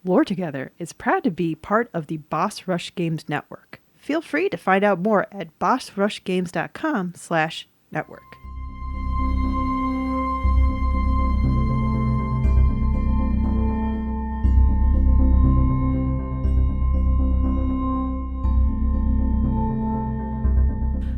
Lore Together is proud to be part of the Boss Rush Games Network. Feel free to find out more at bossrushgames.com/network.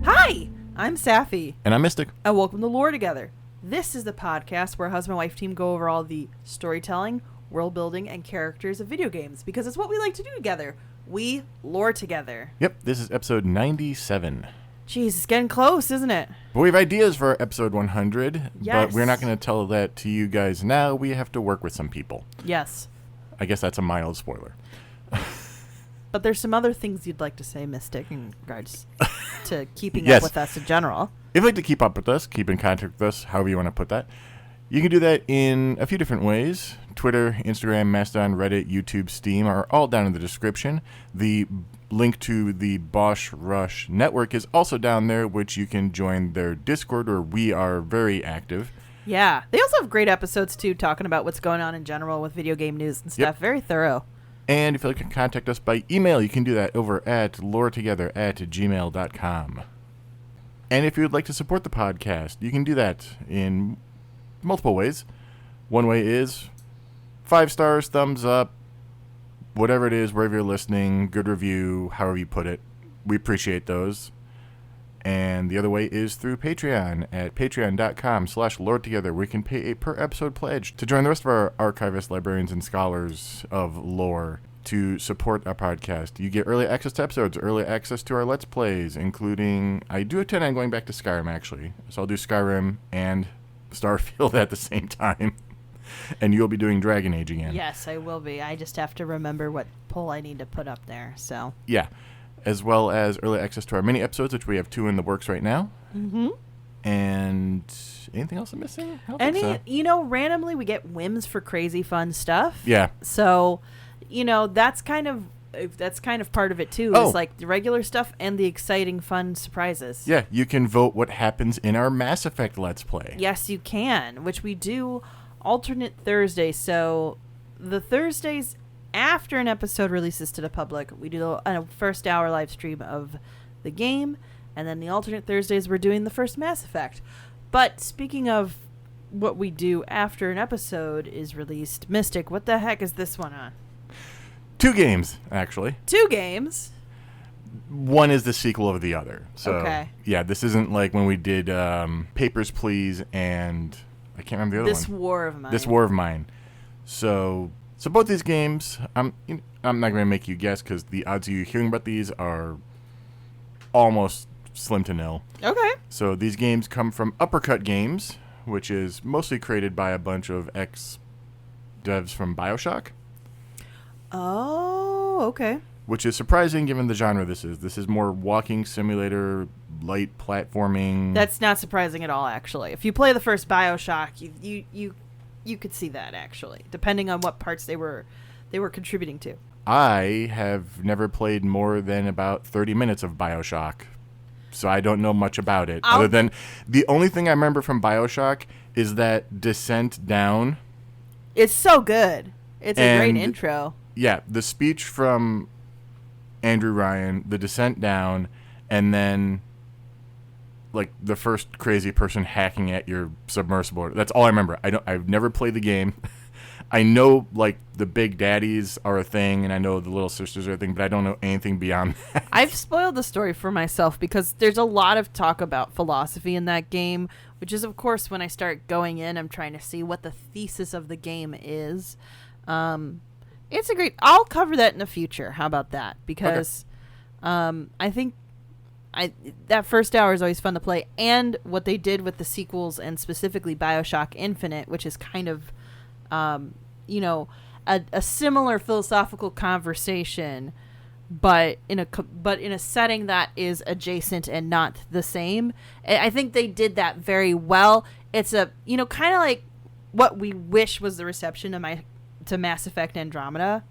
Hi, I'm Safi. And I'm Mystic. And welcome to Lore Together. This is the podcast where husband and wife team go over all the storytelling, world building, and characters of video games, because it's what we like to do together. We lore together. Yep, this is episode 97. Jeez, it's getting close, isn't it? But we have ideas for episode 100, Yes. but we're not going to tell that to you guys now. We have to work with some people. Yes. I guess that's a mild spoiler. But there's some other things you'd like to say, Mystic, in regards to keeping Yes. up with us in general. If you'd like to keep up with us, keep in contact with us, however you want to put that, you can do that in a few different ways. Twitter, Instagram, Mastodon, Reddit, YouTube, Steam are all down in the description. The link to the Boss Rush Network is also down there, which you can join their Discord, where we are very active. Yeah. They also have great episodes, too, talking about what's going on in general with video game news and stuff. Yep. Very thorough. And if you'd like to contact us by email, you can do that over at loretogether@gmail.com. And if you would like to support the podcast, you can do that in multiple ways. One way is 5 stars, thumbs up, whatever it is, wherever you're listening, good review, however you put it. We appreciate those. And the other way is through Patreon at patreon.com/loretogether, where you can pay a per episode pledge to join the rest of our archivists, librarians, and scholars of lore to support our podcast. You get early access to episodes, early access to our Let's Plays, including, I do intend on going back to Skyrim, actually. So I'll do Skyrim and Starfield at the same time. And you'll be doing Dragon Age again. Yes, I will be. I just have to remember what poll I need to put up there, so. Yeah. As well as early access to our mini episodes, which we have 2 in the works right now. Mm-hmm. And anything else I'm missing? I don't think so. Randomly we get whims for crazy fun stuff. Yeah. So, that's kind of part of it too. Oh. Is like the regular stuff and the exciting, fun surprises. Yeah, you can vote what happens in our Mass Effect Let's Play. Yes, you can, which we do alternate Thursday. So the Thursdays after an episode releases to the public, we do a first hour live stream of the game, and then the alternate Thursdays we're doing the first Mass Effect. But speaking of what we do after an episode is released, Mystic, what the heck is this one on? 2 games, actually. 2 games? One is the sequel of the other. So, okay. Yeah, this isn't like when we did Papers, Please, and I can't remember the other one. This War of Mine. So both these games, I'm not going to make you guess, because the odds of you hearing about these are almost slim to nil. Okay. So these games come from Uppercut Games, which is mostly created by a bunch of ex-devs from BioShock. Oh, okay. Which is surprising given the genre this is. This is more walking simulator, light platforming. That's not surprising at all, actually. If you play the first BioShock, you could see that, actually, depending on what parts they were contributing to. I have never played more than about 30 minutes of BioShock, so I don't know much about it. Other than the only thing I remember from BioShock is that Descent Down. It's so good. It's a great intro. Yeah, the speech from Andrew Ryan, the Descent Down, and then like the first crazy person hacking at your submersible. That's all I remember. I've never played the game. I know like the big daddies are a thing, and I know the little sisters are a thing, but I don't know anything beyond that. I've spoiled the story for myself because there's a lot of talk about philosophy in that game, which is, of course, when I start going in, I'm trying to see what the thesis of the game is. It's a great... I'll cover that in the future. How about that? Because I think that first hour is always fun to play, and what they did with the sequels, and specifically BioShock Infinite, which is kind of... a similar philosophical conversation, but in a setting that is adjacent and not the same. I think they did that very well. It's a kind of like what we wish was the reception to Mass Effect Andromeda,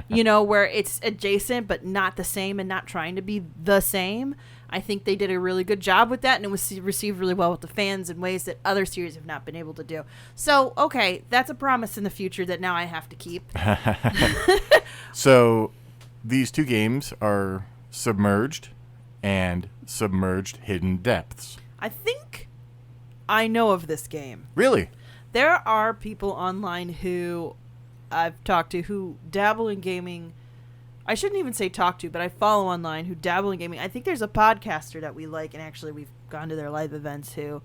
where it's adjacent but not the same and not trying to be the same. I think they did a really good job with that, and it was received really well with the fans in ways that other series have not been able to do. So, okay, that's a promise in the future that now I have to keep. So, these two games are Submerged and Submerged Hidden Depths. I think I know of this game. Really? There are people online who I've talked to who dabble in gaming. I shouldn't even say talk to, but I follow online who dabble in gaming. I think there's a podcaster that we like, and actually we've gone to their live events who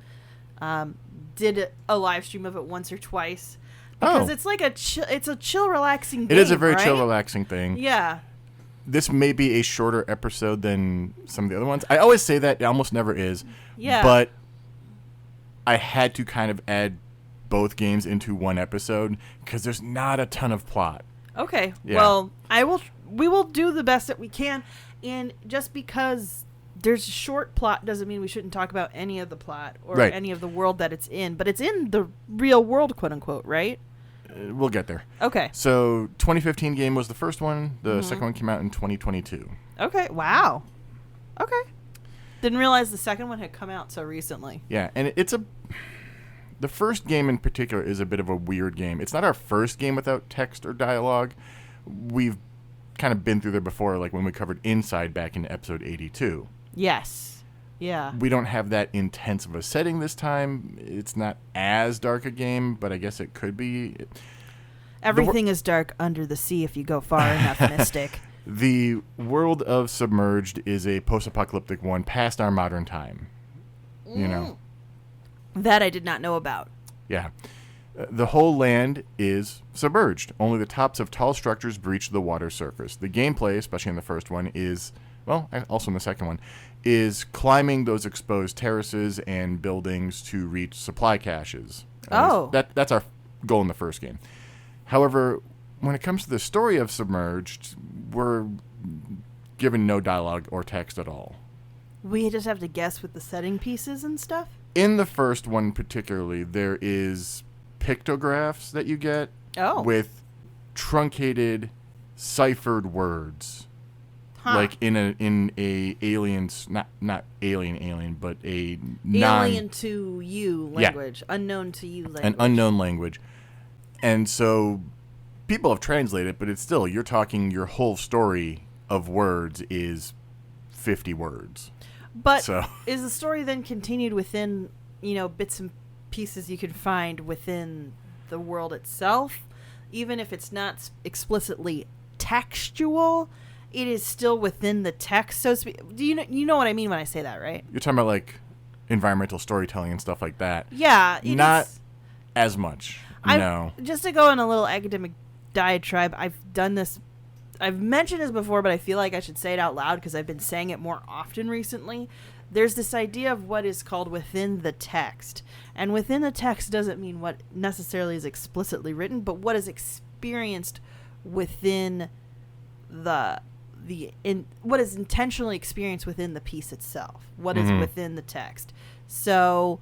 did a live stream of it once or twice. Because it's like it's a chill, relaxing game. It is a very right? chill, relaxing thing. Yeah. This may be a shorter episode than some of the other ones. I always say that. It almost never is. Yeah. But I had to kind of add both games into one episode because there's not a ton of plot. Okay. Yeah. Well, we will do the best that we can, and just because there's a short plot doesn't mean we shouldn't talk about any of the plot or any of the world that it's in, but it's in the real world, quote unquote, right? We'll get there. Okay. So 2015 game was the first one. The second one came out in 2022. Okay. Wow. Okay. Didn't realize the second one had come out so recently. Yeah, and the first game in particular is a bit of a weird game. It's not our first game without text or dialogue. We've kind of been through there before, like when we covered Inside back in episode 82. Yes. Yeah. We don't have that intense of a setting this time. It's not as dark a game, but I guess it could be. Everything is dark under the sea if you go far enough, Mystic. The world of Submerged is a post-apocalyptic one past our modern time. You know. That I did not know about. Yeah. The whole land is submerged. Only the tops of tall structures breach the water surface. The gameplay, especially in the first one, is, well, also in the second one, is climbing those exposed terraces and buildings to reach supply caches. That's our goal in the first game. However, when it comes to the story of Submerged, we're given no dialogue or text at all. We just have to guess with the setting pieces and stuff? In the first one particularly, there is pictographs that you get with truncated, ciphered words. Like in a alien's not alien, but a alien to you language, unknown to you language, an unknown language, and so people have translated it, but it's still you're talking your whole story of words is 50 words. But is the story then continued within bits and pieces you can find within the world itself, even if it's not explicitly textual? It is still within the text, so to speak. Do you know what I mean when I say that, right? You're talking about like environmental storytelling and stuff like that. Yeah, not as much. No. Just to go on a little academic diatribe, I've done this. I've mentioned this before, but I feel like I should say it out loud because I've been saying it more often recently. There's this idea of what is called within the text, and within the text doesn't mean what necessarily is explicitly written, but what is experienced within what is intentionally experienced within the piece itself, what is within the text. So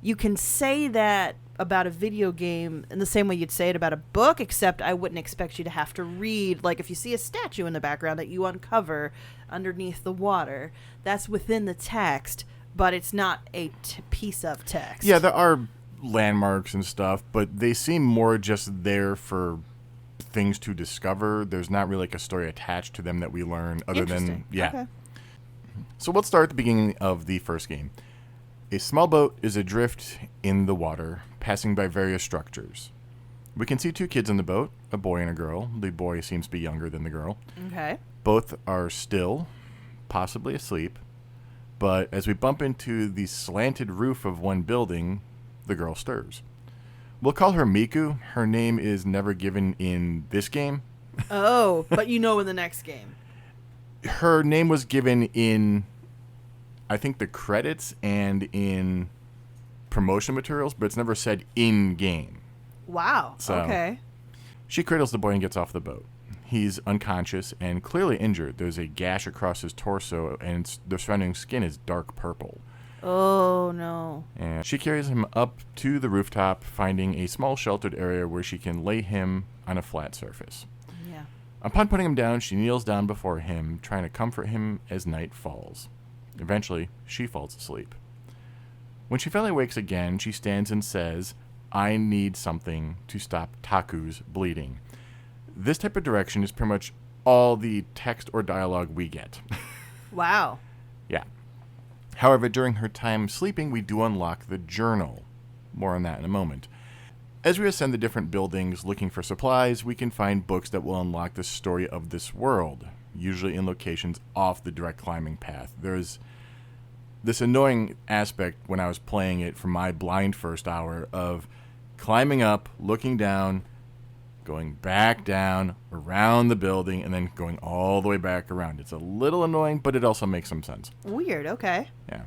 you can say that about a video game in the same way you'd say it about a book, except I wouldn't expect you to have to read, like if you see a statue in the background that you uncover underneath the water, that's within the text, but it's not a piece of text. Yeah, there are landmarks and stuff, but they seem more just there for things to discover. There's not really like a story attached to them that we learn other than Okay. So let's start at the beginning of the first game. A small boat is adrift in the water, passing by various structures. We can see two kids in the boat, a boy and a girl. The boy seems to be younger than the girl. Okay. Both are still, possibly asleep, but as we bump into the slanted roof of one building, the girl stirs. We'll call her Miku. Her name is never given in this game. Oh, but in the next game. Her name was given in, I think, the credits and in promotion materials, but it's never said in-game. Wow. So, okay. She cradles the boy and gets off the boat. He's unconscious and clearly injured. There's a gash across his torso, and the surrounding skin is dark purple. Oh, no. And she carries him up to the rooftop, finding a small sheltered area where she can lay him on a flat surface. Yeah. Upon putting him down, she kneels down before him, trying to comfort him as night falls. Eventually, she falls asleep. When she finally wakes again, she stands and says, "I need something to stop Taku's bleeding." This type of direction is pretty much all the text or dialogue we get. Wow. Yeah. However, during her time sleeping, we do unlock the journal. More on that in a moment. As we ascend the different buildings looking for supplies, we can find books that will unlock the story of this world, usually in locations off the direct climbing path. There's this annoying aspect when I was playing it for my blind first hour of climbing up, looking down, going back down, around the building, and then going all the way back around. It's a little annoying, but it also makes some sense. Weird, okay. Yeah.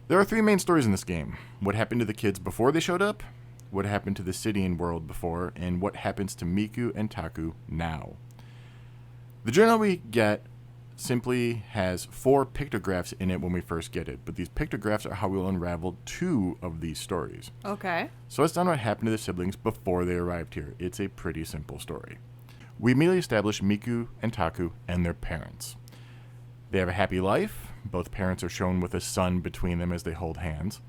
There are 3 main stories in this game. What happened to the kids before they showed up, what happened to the city and world before, and what happens to Miku and Taku now. The journal we get simply has 4 pictographs in it when we first get it, but these pictographs are how we'll unravel 2 of these stories. Okay. So let's find out what happened to the siblings before they arrived here. It's a pretty simple story. We immediately establish Miku and Taku and their parents. They have a happy life. Both parents are shown with a son between them as they hold hands.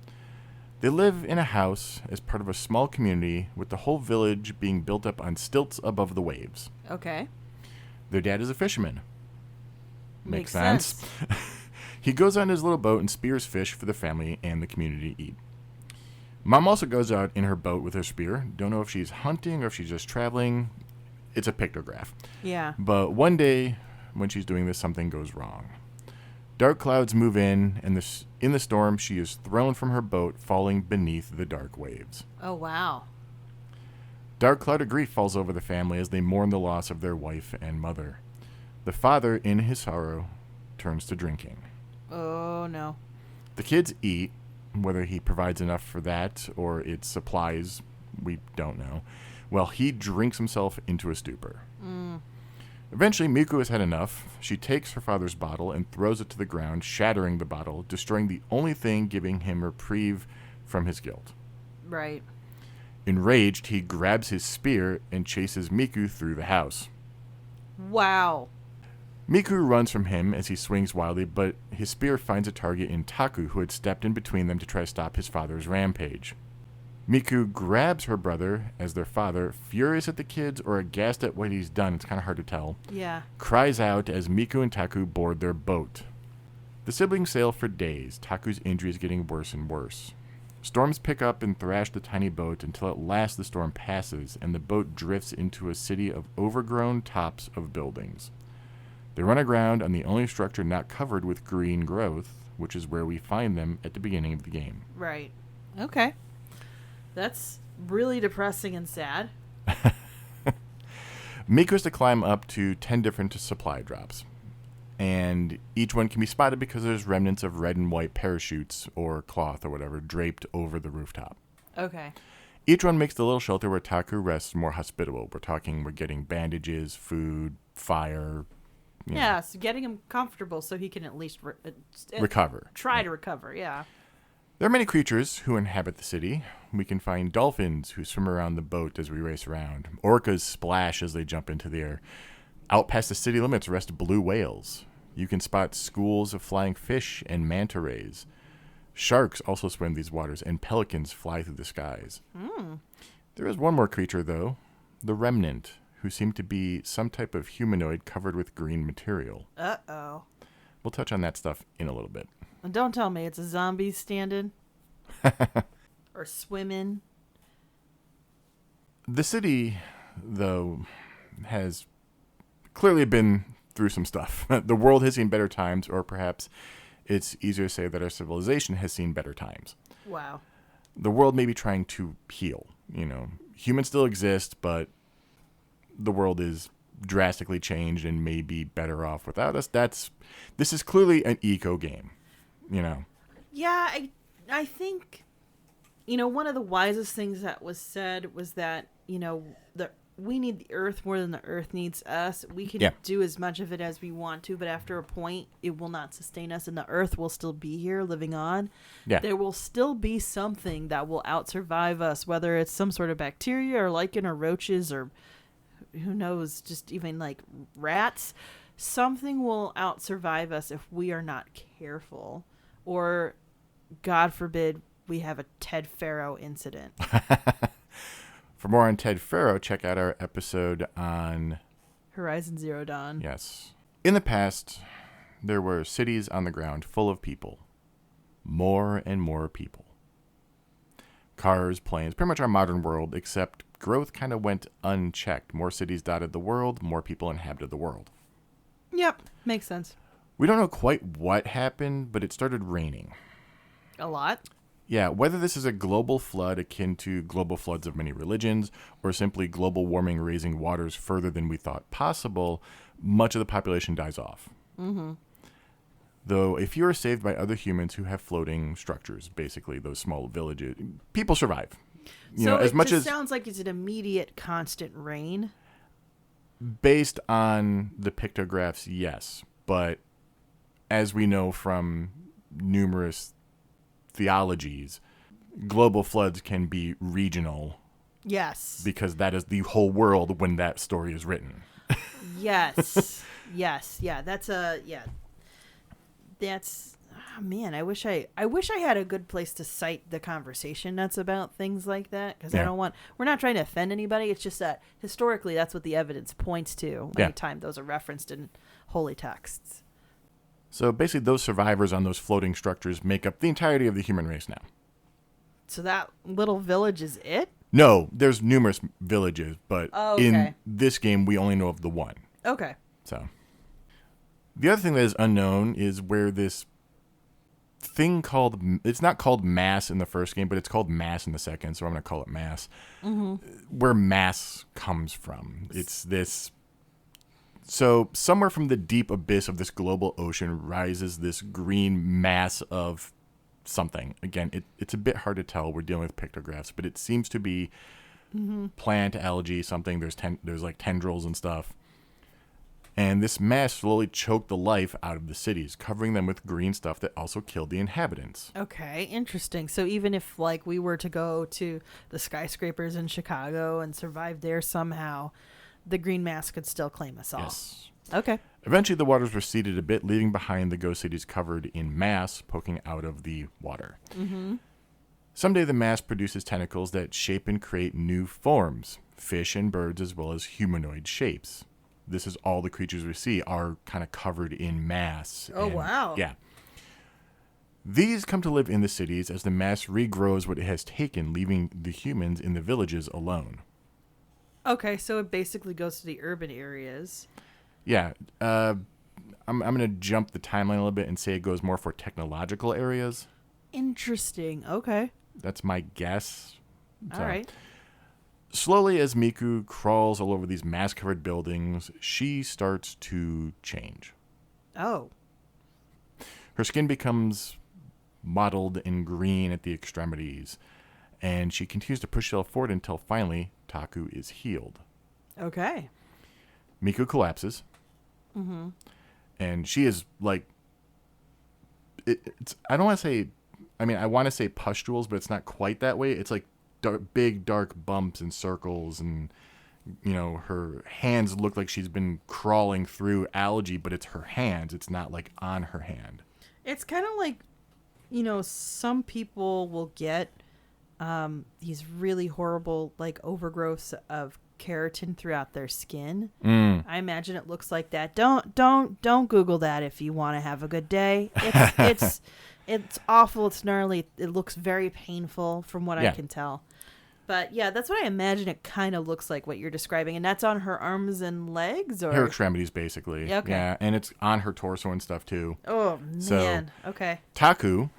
They live in a house as part of a small community with the whole village being built up on stilts above the waves. Okay. Their dad is a fisherman. Makes sense. He goes on his little boat and spears fish for the family and the community to eat. Mom also goes out in her boat with her spear. Don't know if she's hunting or if she's just traveling. It's a pictograph. Yeah. But one day, when she's doing this, something goes wrong. Dark clouds move in, and in the storm, she is thrown from her boat, falling beneath the dark waves. Oh, wow. Dark cloud of grief falls over the family as they mourn the loss of their wife and mother. The father, in his sorrow, turns to drinking. Oh, no. The kids eat. Whether he provides enough for that or it's supplies, we don't know. Well, he drinks himself into a stupor. Eventually, Miku has had enough. She takes her father's bottle and throws it to the ground, shattering the bottle, destroying the only thing giving him reprieve from his guilt. Right. Enraged, he grabs his spear and chases Miku through the house. Wow. Miku runs from him as he swings wildly, but his spear finds a target in Taku, who had stepped in between them to try to stop his father's rampage. Miku grabs her brother as their father, furious at the kids or aghast at what he's done, it's kind of hard to tell, Yeah. cries out as Miku and Taku board their boat. The siblings sail for days, Taku's injury is getting worse and worse. Storms pick up and thrash the tiny boat until at last the storm passes and the boat drifts into a city of overgrown tops of buildings. They run aground on the only structure not covered with green growth, which is where we find them at the beginning of the game. Right. Okay. That's really depressing and sad. Miku has to climb up to 10 different supply drops, and each one can be spotted because there's remnants of red and white parachutes or cloth or whatever draped over the rooftop. Okay. Each one makes the little shelter where Taku rests more hospitable. We're getting bandages, food, fire. Yeah, so getting him comfortable so he can at least Recover. Try to recover, yeah. There are many creatures who inhabit the city. We can find dolphins who swim around the boat as we race around. Orcas splash as they jump into the air. Out past the city limits rest blue whales. You can spot schools of flying fish and manta rays. Sharks also swim these waters, and pelicans fly through the skies. There is one more creature, though, the Remnant, who seem to be some type of humanoid covered with green material. Uh-oh. We'll touch on that stuff in a little bit. And don't tell me it's a zombie standing. Or swimming. The city, though, has clearly been through some stuff. The world has seen better times, or perhaps it's easier to say that our civilization has seen better times. Wow. The world may be trying to heal. Humans still exist, but the world is drastically changed and may be better off without us. This is clearly an eco game, Yeah, I think, one of the wisest things that was said was that, we need the earth more than the earth needs us. We can do as much of it as we want to, but after a point, it will not sustain us, and the earth will still be here living on. Yeah. There will still be something that will outsurvive us, whether it's some sort of bacteria or lichen or roaches or who knows, just even like rats. something will out-survive us if we are not careful. Or, God forbid, we have a Ted Faro incident. For more on Ted Faro, check out our episode on Horizon Zero Dawn. Yes. In the past, there were cities on the ground full of people. More and more people. Cars, planes, pretty much our modern world, except growth kind of went unchecked. More cities dotted the world, more people inhabited the world. Yep, makes sense. We don't know quite what happened, but it started raining. A lot? Yeah, whether this is a global flood akin to global floods of many religions, or simply global warming raising waters further than we thought possible, much of the population dies off. Mm-hmm. Though, if you are saved by other humans who have floating structures, basically those small villages, people survive. It sounds like it's an immediate, constant rain. Based on the pictographs, yes. But as we know from numerous theologies, global floods can be regional. Yes. Because that is the whole world when that story is written. Yes. Yes. Yeah. That's man, I wish I had a good place to cite the conversation that's about things like that, because we're not trying to offend anybody. It's just that historically that's what the evidence points to anytime those are referenced in holy texts. So basically those survivors on those floating structures make up the entirety of the human race now. So that little village is it? No, there's numerous villages, but okay. In this game we only know of the one. Okay. So the other thing that is unknown is where this thing called, it's not called mass in the first game, but it's called mass in the second, so I'm going to call it mass. Mm-hmm. Where mass comes from. It's this, so somewhere from the deep abyss of this global ocean rises this green mass of something. Again, it's a bit hard to tell. We're dealing with pictographs, but it seems to be plant, algae, something. There's like tendrils and stuff. And this mass slowly choked the life out of the cities, covering them with green stuff that also killed the inhabitants. Okay, interesting. So even if like we were to go to the skyscrapers in Chicago and survive there somehow, the green mass could still claim us all. Yes. Okay. Eventually the waters receded a bit, leaving behind the ghost cities covered in mass poking out of the water. Mm-hmm. Someday the mass produces tentacles that shape and create new forms, fish and birds as well as humanoid shapes. This is all the creatures we see are kind of covered in mass. Oh, wow. Yeah. These come to live in the cities as the mass regrows what it has taken, leaving the humans in the villages alone. Okay, so it basically goes to the urban areas. Yeah. I'm going to jump the timeline a little bit and say it goes more for technological areas. Interesting. Okay. That's my guess. All right. Slowly, as Miku crawls all over these mass-covered buildings, she starts to change. Oh. Her skin becomes mottled and green at the extremities, and she continues to push herself forward until finally Taku is healed. Okay. Miku collapses, and she is like, it's. I don't want to say, I mean, I want to say pustules, but it's not quite that way. It's like big dark bumps and circles, and her hands look like she's been crawling through algae, but it's her hands, it's not like on her hand. It's kind of like some people will get these really horrible like overgrowths of keratin throughout their skin. I imagine it looks like that. Don't Google that if you want to have a good day. It's awful. It's gnarly. It looks very painful from what I can tell. But yeah, that's what I imagine it kind of looks like, what you're describing. And that's on her arms and legs? Or her extremities, basically. Okay. Yeah, and it's on her torso and stuff, too. Oh, man. Okay. Taku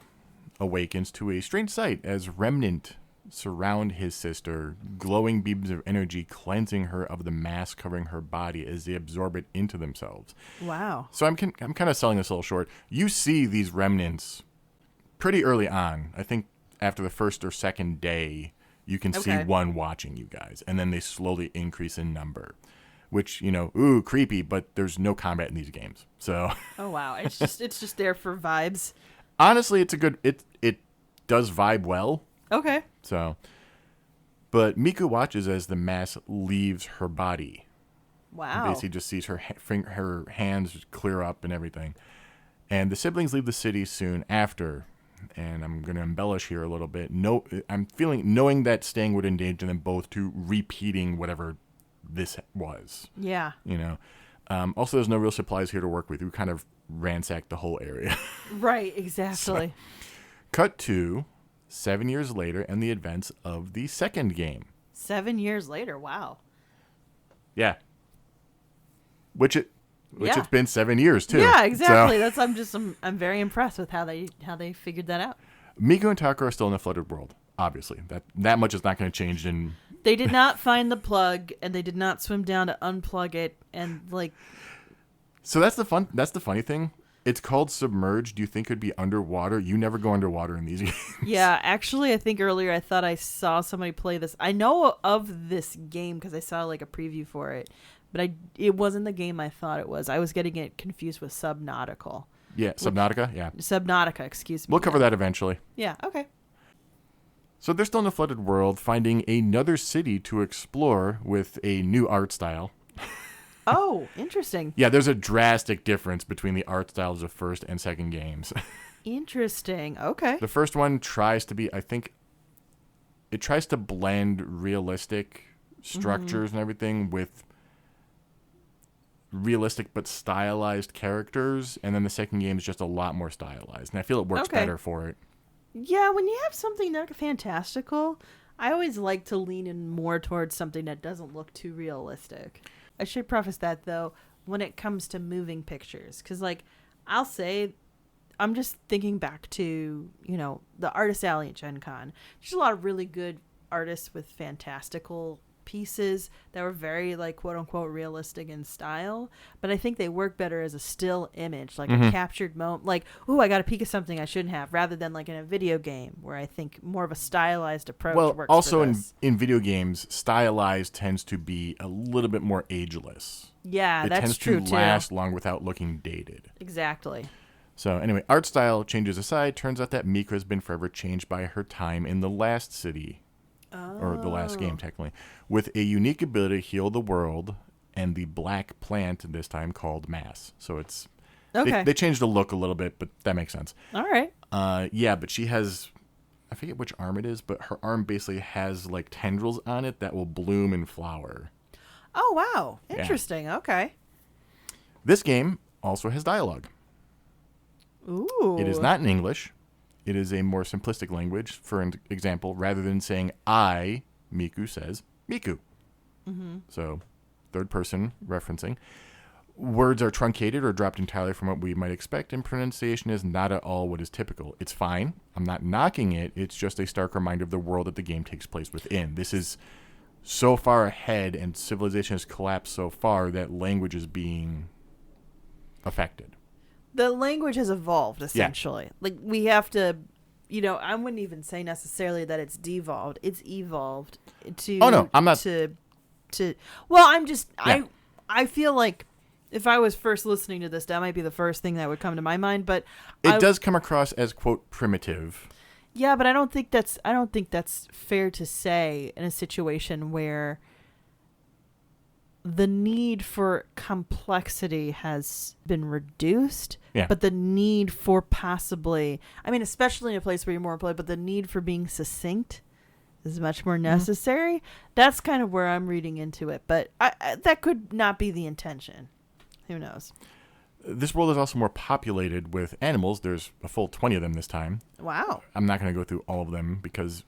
awakens to a strange sight as remnant surround his sister, glowing beams of energy cleansing her of the mass covering her body as they absorb it into themselves. Wow. So I'm kind of selling this a little short. You see these remnants pretty early on. I think after the first or second day, you can see one watching you guys, and then they slowly increase in number, which, creepy, but there's no combat in these games. So oh wow, it's just there for vibes. Honestly, it's a good, it does vibe well. Okay. So, but Miku watches as the mass leaves her body. Wow. Basically just sees her hands clear up and everything. And the siblings leave the city soon after. And I'm going to embellish here a little bit. Knowing that staying would endanger them both to repeating whatever this was. Yeah. Also, there's no real supplies here to work with. We kind of ransacked the whole area. Right, exactly. Cut to 7 years later and the events of the second game. 7 years later, wow. Yeah. Which it's been 7 years too. Yeah, exactly. So, I'm very impressed with how they figured that out. Miku and Taka are still in the flooded world. Obviously, that much is not going to change. They did not find the plug, and they did not swim down to unplug it, and like. So that's the funny thing. It's called Submerged. Do you think it'd be underwater? You never go underwater in these games. Yeah, actually, I think earlier I thought I saw somebody play this. I know of this game because I saw like a preview for it, but it wasn't the game I thought it was. I was getting it confused with Subnautical. Yeah, Subnautica. Yeah, Subnautica. Excuse me. We'll cover that eventually. Yeah. Okay. So they're still in the flooded world, finding another city to explore with a new art style. Oh, interesting. Yeah, there's a drastic difference between the art styles of first and second games. Interesting. Okay. The first one tries to be, I think, it tries to blend realistic structures and everything with realistic but stylized characters, and then the second game is just a lot more stylized, and I feel it works better for it. Yeah, when you have something that fantastical, I always like to lean in more towards something that doesn't look too realistic. I should preface that, though, when it comes to moving pictures. Because, like, I'll say, I'm just thinking back to, the Artist Alley at Gen Con. There's a lot of really good artists with fantastical pieces that were very, like, quote-unquote realistic in style. But I think they work better as a still image, like a captured moment. Like, ooh, I got a peek of something I shouldn't have, rather than, like, in a video game where I think more of a stylized approach works also for this. in video games, stylized tends to be a little bit more ageless. Yeah, that's It true, tends to last long without looking dated. Exactly. So anyway, art style changes aside, turns out that Miku has been forever changed by her time in the last city. Or the last game, technically, with a unique ability to heal the world and the black plant this time called Mass. So it's okay. They changed the look a little bit, but that makes sense. All right. Yeah, but she has, I forget which arm it is, but her arm basically has like tendrils on it that will bloom and flower. Oh wow, interesting. Yeah. Okay. This game also has dialogue. Ooh. It is not in English. It is a more simplistic language. For example, rather than saying I, Miku says Miku. So, third person referencing. Words are truncated or dropped entirely from what we might expect, and pronunciation is not at all what is typical. It's fine. I'm not knocking it. It's just a stark reminder of the world that the game takes place within. This is so far ahead, and civilization has collapsed so far that language is being affected. The language has evolved, essentially. Yeah. Like, we have to, I wouldn't even say necessarily that it's devolved. It's evolved to... Oh, no, I'm not... Well, I'm just... Yeah. I feel like if I was first listening to this, that might be the first thing that would come to my mind, but... It does come across as, quote, primitive. Yeah, but I don't think that's fair to say in a situation where the need for complexity has been reduced, but the need for possibly, especially in a place where you're more employed, but the need for being succinct is much more necessary. That's kind of where I'm reading into it, but that could not be the intention. Who knows? This world is also more populated with animals. There's a full 20 of them this time. Wow. I'm not going to go through all of them because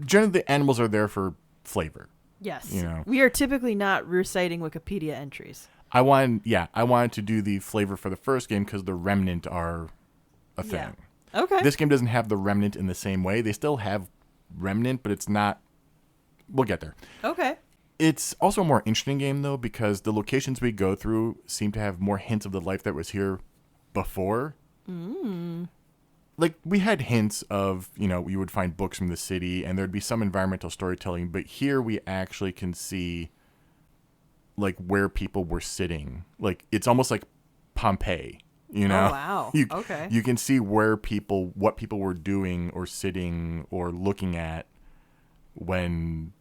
generally the animals are there for flavor. Yes. We are typically not reciting Wikipedia entries. I wanted to do the flavor for the first game because the Remnant are a thing. Yeah. Okay. This game doesn't have the Remnant in the same way. They still have Remnant, but it's not... We'll get there. Okay. It's also a more interesting game, though, because the locations we go through seem to have more hints of the life that was here before. Like, we had hints of, you would find books from the city, and there'd be some environmental storytelling, but here we actually can see, like, where people were sitting. Like, it's almost like Pompeii, Oh, wow. Okay. You can see what people were doing or sitting or looking at when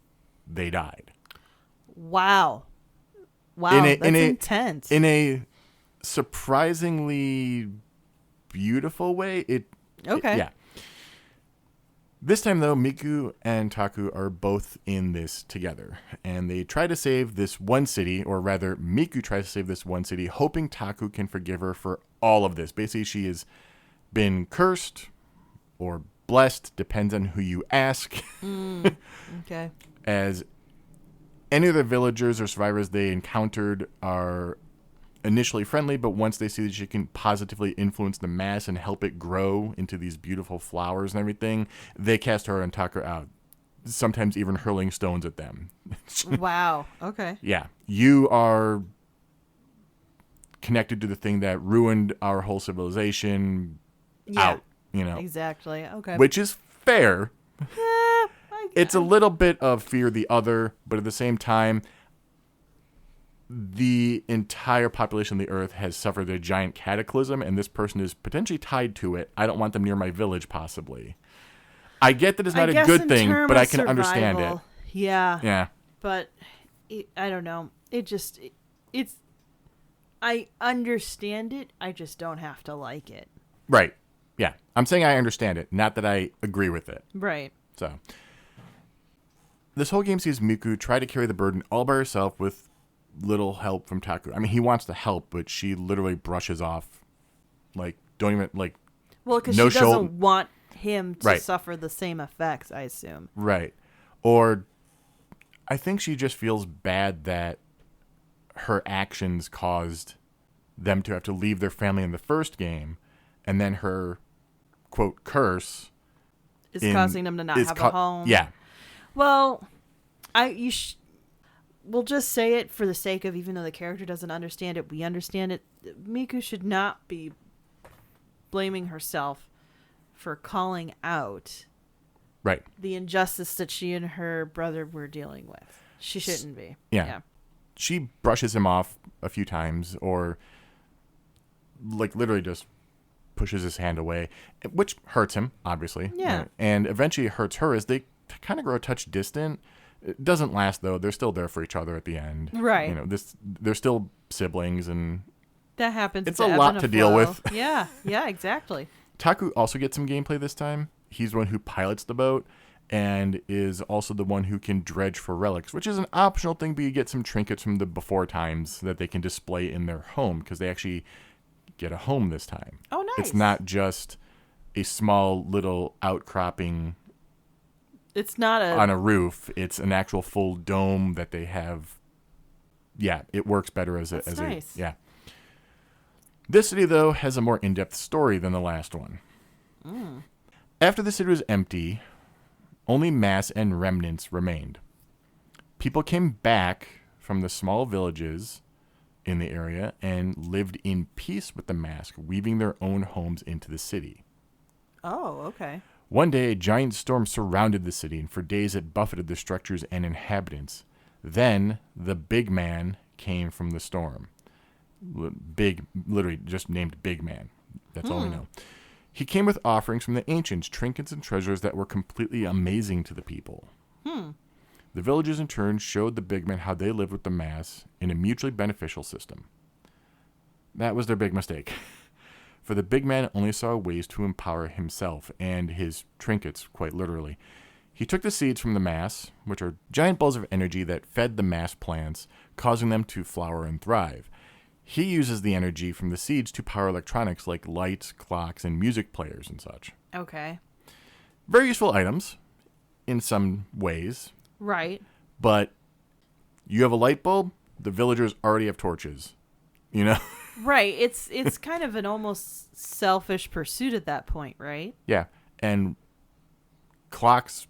they died. Wow. Wow, in that's intense. in a surprisingly beautiful way. Okay. Yeah. This time, though, Miku and Taku are both in this together, and they try to save this one city, or rather, Miku tries to save this one city, hoping Taku can forgive her for all of this. Basically, she has been cursed or blessed, depends on who you ask, Okay. as any of the villagers or survivors they encountered are initially friendly, but once they see that she can positively influence the mass and help it grow into these beautiful flowers and everything, they cast her and Taku out, sometimes even hurling stones at them. Wow. Okay. Yeah. You are connected to the thing that ruined our whole civilization. Yeah. Out, Exactly. Okay. Which is fair. I It's a little bit of fear the other, but at the same time, the entire population of the earth has suffered a giant cataclysm, and this person is potentially tied to it. I don't want them near my village, possibly. I get that it's not a good thing, but I can understand it. Yeah. Yeah. But I don't know. It's. I understand it. I just don't have to like it. Right. Yeah. I'm saying I understand it, not that I agree with it. Right. So, this whole game sees Miku try to carry the burden all by herself with little help from Taku. I mean, he wants to help, but she literally brushes off. Like, don't even, like... Well, because no she doesn't want him to suffer the same effects, I assume. Right. Or, I think she just feels bad that her actions caused them to have to leave their family in the first game, and then her, quote, curse... is causing them to not have a home. Yeah. Well, we'll just say it for the sake of, even though the character doesn't understand it, we understand it. Miku should not be blaming herself for calling out the injustice that she and her brother were dealing with. She shouldn't be. Yeah. She brushes him off a few times, or like literally just pushes his hand away, which hurts him, obviously. Yeah. And eventually it hurts her as they kind of grow a touch distant. It doesn't last, though. They're still there for each other at the end. Right. They're still siblings, and that happens. It's a lot to deal with. Yeah, exactly. Taku also gets some gameplay this time. He's the one who pilots the boat and is also the one who can dredge for relics, which is an optional thing, but you get some trinkets from the before times that they can display in their home, because they actually get a home this time. Oh, nice. It's not just a small little outcropping. It's not on a roof. It's an actual full dome that they have. Yeah, it works better as nice. Yeah. This city, though, has a more in-depth story than the last one. After the city was empty, only mass and remnants remained. People came back from the small villages in the area and lived in peace with the mask, weaving their own homes into the city. Oh, okay. One day, a giant storm surrounded the city, and for days it buffeted the structures and inhabitants. Then, the big man came from the storm. Literally just named Big Man. That's all we know. He came with offerings from the ancients, trinkets and treasures that were completely amazing to the people. The villagers, in turn, showed the big man how they lived with the mass in a mutually beneficial system. That was their big mistake. For the big man only saw ways to empower himself and his trinkets, quite literally. He took the seeds from the mass, which are giant balls of energy that fed the mass plants, causing them to flower and thrive. He uses the energy from the seeds to power electronics like lights, clocks, and music players and such. Okay. Very useful items in some ways. Right. But you have a light bulb, the villagers already have torches. Right. It's kind of an almost selfish pursuit at that point, right? Yeah. And clocks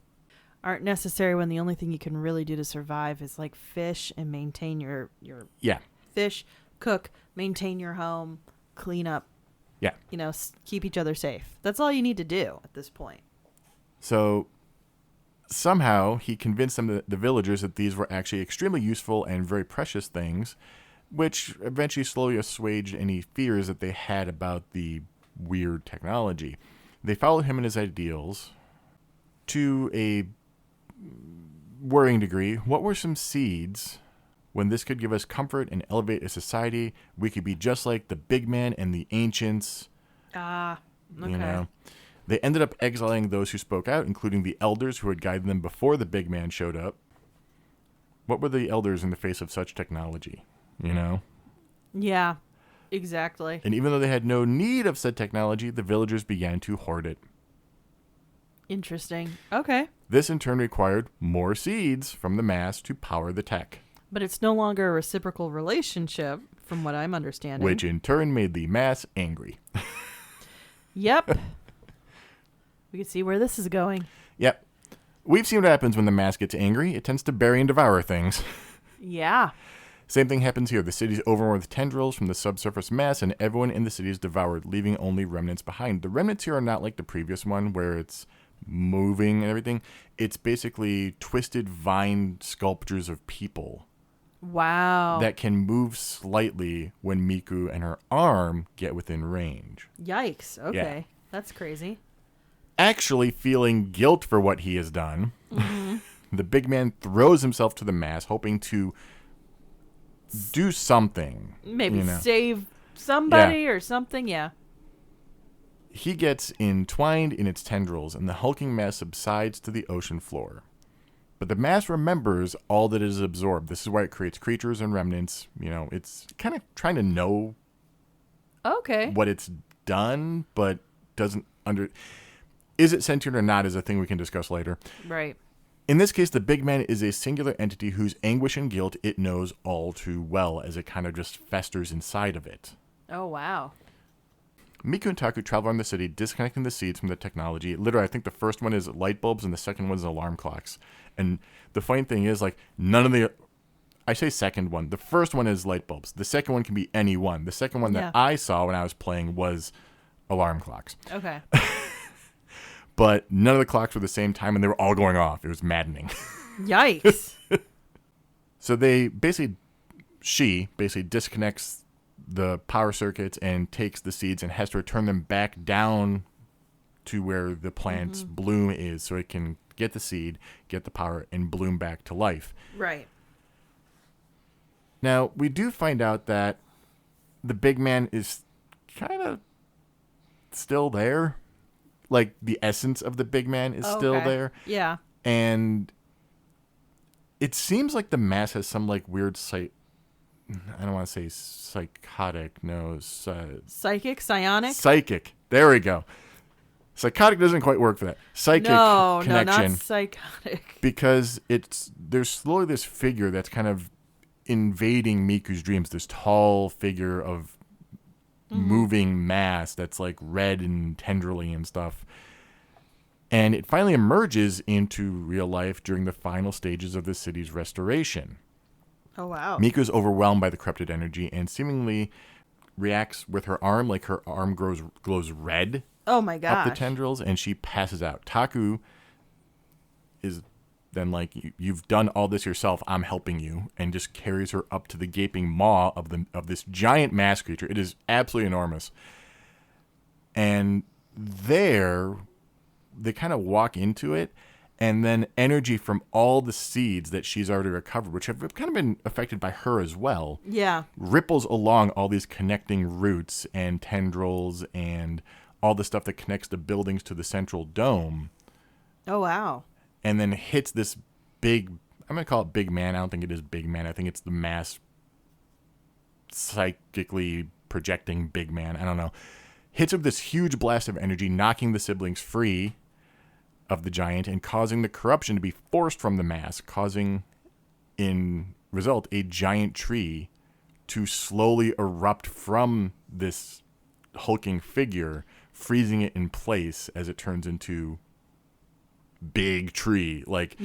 aren't necessary when the only thing you can really do to survive is like fish and maintain your fish, cook, maintain your home, clean up. Yeah. Keep each other safe. That's all you need to do at this point. So somehow he convinced them, the villagers, that these were actually extremely useful and very precious things, which eventually slowly assuaged any fears that they had about the weird technology. They followed him and his ideals to a worrying degree. What were some seeds when this could give us comfort and elevate a society. We could be just like the big man and the ancients. Okay. You know, they ended up exiling those who spoke out, including the elders who had guided them before the big man showed up. What were the elders in the face of such technology? You know? Yeah, exactly. And even though they had no need of said technology, the villagers began to hoard it. Interesting. Okay. This in turn required more seeds from the mass to power the tech. But it's no longer a reciprocal relationship, from what I'm understanding. Which in turn made the mass angry. Yep. We can see where this is going. Yep. We've seen what happens when the mass gets angry. It tends to bury and devour things. Yeah. Same thing happens here. The city's overrun with tendrils from the subsurface mass, and everyone in the city is devoured, leaving only remnants behind. The remnants here are not like the previous one, where it's moving and everything. It's basically twisted vine sculptures of people. Wow. That can move slightly when Miku and her arm get within range. Yikes. Okay. Yeah. That's crazy. Actually feeling guilt for what he has done, the big man throws himself to the mass, hoping to do something. Maybe save somebody or something. Yeah. He gets entwined in its tendrils, and the hulking mass subsides to the ocean floor. But the mass remembers all that it has absorbed. This is why it creates creatures and remnants. You know, it's kind of trying to know what it's done, but doesn't Is it sentient or not is a thing we can discuss later. Right. In this case, the big man is a singular entity whose anguish and guilt it knows all too well, as it kind of just festers inside of it. Oh, wow. Miku and Taku travel around the city, disconnecting the seeds from the technology. Literally, I think the first one is light bulbs, and the second one is alarm clocks. And the funny thing is, like, I say second one. The first one is light bulbs. The second one can be any one. The second one that I saw when I was playing was alarm clocks. Okay. But none of the clocks were the same time, and they were all going off. It was maddening. Yikes. So she basically disconnects the power circuits and takes the seeds and has to return them back down to where the plant's bloom is, so it can get the seed, get the power, and bloom back to life. Right. Now, we do find out that the big man is kind of still there. Like, the essence of the big man is still there. Yeah. And it seems like the mass has some, like, weird I don't want to say psychotic. No. Psychic? Psionic? Psychic. There we go. Psychotic doesn't quite work for that. Psychic connection. No, not psychotic. Because there's slowly this figure that's kind of invading Miku's dreams. This tall figure of moving mass that's like red and tendrily and stuff. And it finally emerges into real life during the final stages of the city's restoration. Oh, wow. Miku's overwhelmed by the corrupted energy and seemingly reacts with her arm, like her arm glows red. Oh, my gosh. Up the tendrils, and she passes out. Taku is then like, you've done all this yourself, I'm helping you, and just carries her up to the gaping maw of this giant mass creature. It is absolutely enormous. And there, they kind of walk into it, and then energy from all the seeds that she's already recovered, which have kind of been affected by her as well, ripples along all these connecting roots and tendrils and all the stuff that connects the buildings to the central dome. Oh, wow. And then hits this big, I'm going to call it big man. I don't think it is big man. I think it's the mass psychically projecting big man. I don't know. Hits with this huge blast of energy, knocking the siblings free of the giant and causing the corruption to be forced from the mass, causing, in result, a giant tree to slowly erupt from this hulking figure, freezing it in place as it turns into big tree, like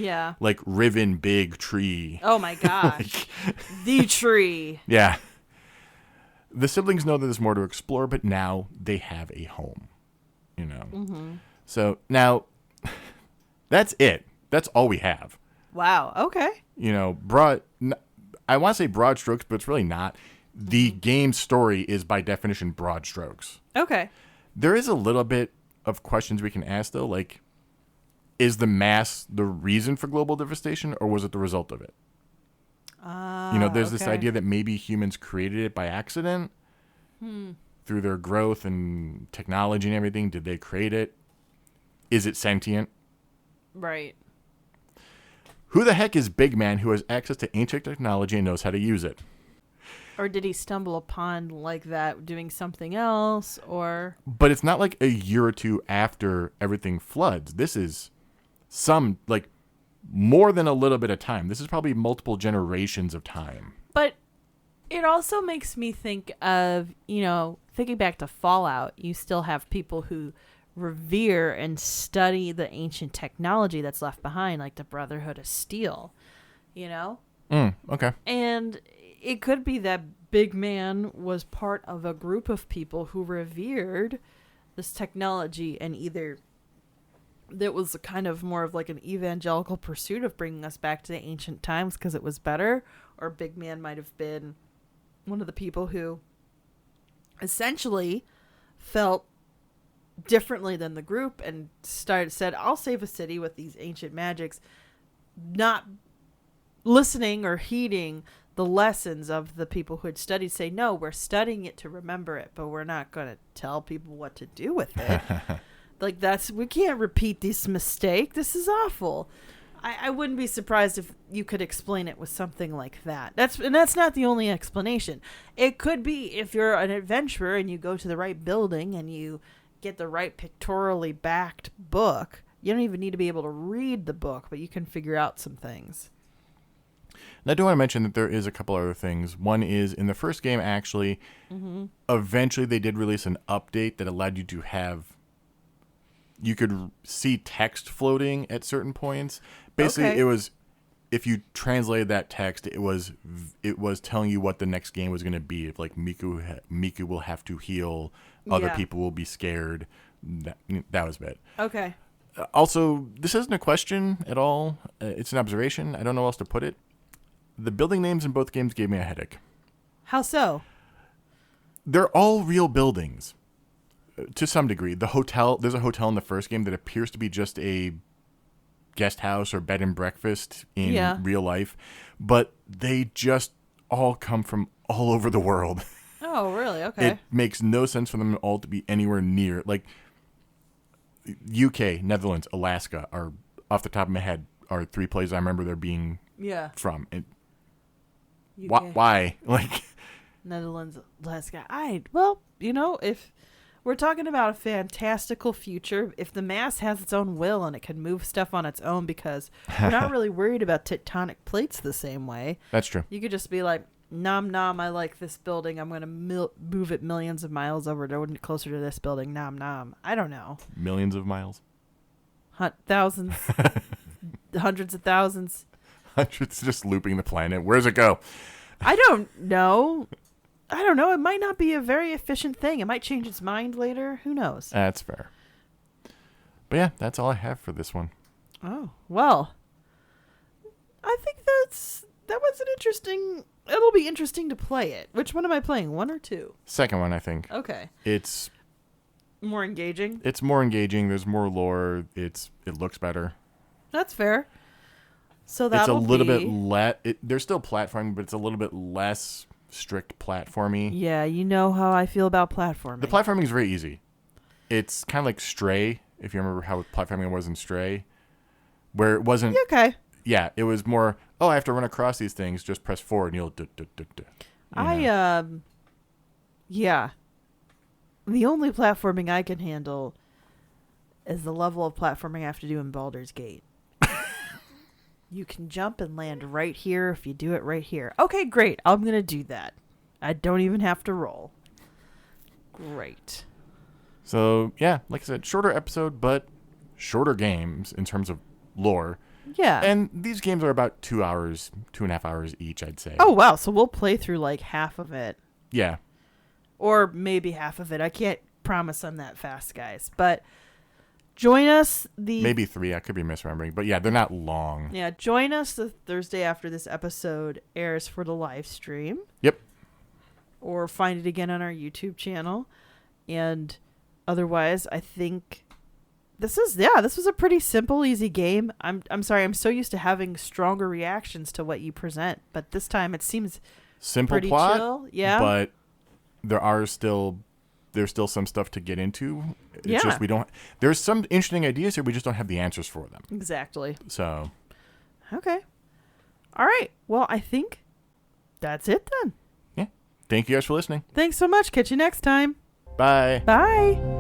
Riven big tree. Oh my gosh. The tree. Yeah. The siblings know that there's more to explore, but now they have a home, you know. So now that's it. That's all we have. Wow. Okay. You know, I want to say broad strokes, but it's really not. The game story is by definition broad strokes. Okay. There is a little bit of questions we can ask though, like, is the mass the reason for global devastation, or was it the result of it? There's this Okay. idea that maybe humans created it by accident through their growth and technology and everything. Did they create it? Is it sentient? Right. Who the heck is Big Man who has access to ancient technology and knows how to use it? Or did he stumble upon like that doing something else? Or But it's not like a year or two after everything floods. This is more than a little bit of time. This is probably multiple generations of time. but it also makes me think of, thinking back to Fallout, you still have people who revere and study the ancient technology that's left behind, like the Brotherhood of Steel, Okay. And it could be that Big Man was part of a group of people who revered this technology, and either that was a kind of more of like an evangelical pursuit of bringing us back to the ancient times because it was better, or Big Man might have been one of the people who essentially felt differently than the group and said, I'll save a city with these ancient magics, not listening or heeding the lessons of the people who had studied. Say, no, we're studying it to remember it, but we're not going to tell people what to do with it. We can't repeat this mistake. This is awful. I wouldn't be surprised if you could explain it with something like that. That's not the only explanation. It could be if you're an adventurer and you go to the right building and you get the right pictorially backed book. You don't even need to be able to read the book, but you can figure out some things. And I do want to mention that there is a couple other things. One is in the first game, actually, eventually they did release an update that allowed you to you could see text floating at certain points. Basically, Okay. It was, if you translated that text, it was telling you what the next game was going to be. If like Miku will have to heal, other Yeah. people will be scared. That was it. Okay. Also, this isn't a question at all. It's an observation. I don't know how else to put it. The building names in both games gave me a headache. How so? They're all real buildings, to some degree. There's a hotel in the first game that appears to be just a guest house or bed and breakfast in real life, but they just all come from all over the world. Oh, really? Okay. It makes no sense for them all to be anywhere near. Like, UK, Netherlands, Alaska are, off the top of my head, are three places I remember there being from. UK, Why? Like, Netherlands, Alaska. If we're talking about a fantastical future, if the mass has its own will and it can move stuff on its own, because we're not really worried about tectonic plates the same way. That's true. You could just be like, nom nom, I like this building. I'm going to move it millions of miles over closer to this building. Nom nom. I don't know. Millions of miles. Thousands. Hundreds of thousands. Hundreds just looping the planet. Where's it go? I don't know. It might not be a very efficient thing. It might change its mind later. Who knows? That's fair. But yeah, that's all I have for this one. Oh, well. I think that was an interesting... It'll be interesting to play it. Which one am I playing? 1 or 2? Second one, I think. Okay. It's More engaging? more engaging. There's more lore. It looks better. That's fair. So It's a that'll little be... bit there's still platforming, but it's a little bit less strict platformy. Yeah, you know how I feel about platforming. The platforming is very easy. It's kind of like Stray, if you remember how platforming was in Stray, where it wasn't... Okay. Yeah, it was more, I have to run across these things, just press forward and you'll... Yeah. The only platforming I can handle is the level of platforming I have to do in Baldur's Gate. You can jump and land right here if you do it right here. Okay, great. I'm going to do that. I don't even have to roll. Great. So, yeah, like I said, shorter episode, but shorter games in terms of lore. Yeah. And these games are about 2 hours, 2.5 hours each, I'd say. Oh, wow. So we'll play through like half of it. Yeah. Or maybe half of it. I can't promise I'm that fast, guys. But join us maybe 3. I could be misremembering. But yeah, they're not long. Yeah, join us the Thursday after this episode airs for the live stream. Yep. Or find it again on our YouTube channel. And otherwise, I think this was a pretty simple, easy game. I'm sorry, I'm so used to having stronger reactions to what you present, but this time it seems simple pretty plot, chill. Yeah. but there's still some stuff to get into. It's just there's some interesting ideas here, we just don't have the answers for them. Exactly. So okay. All right. Well, I think that's it then. Yeah. Thank you guys for listening. Thanks so much. Catch you next time. Bye. Bye.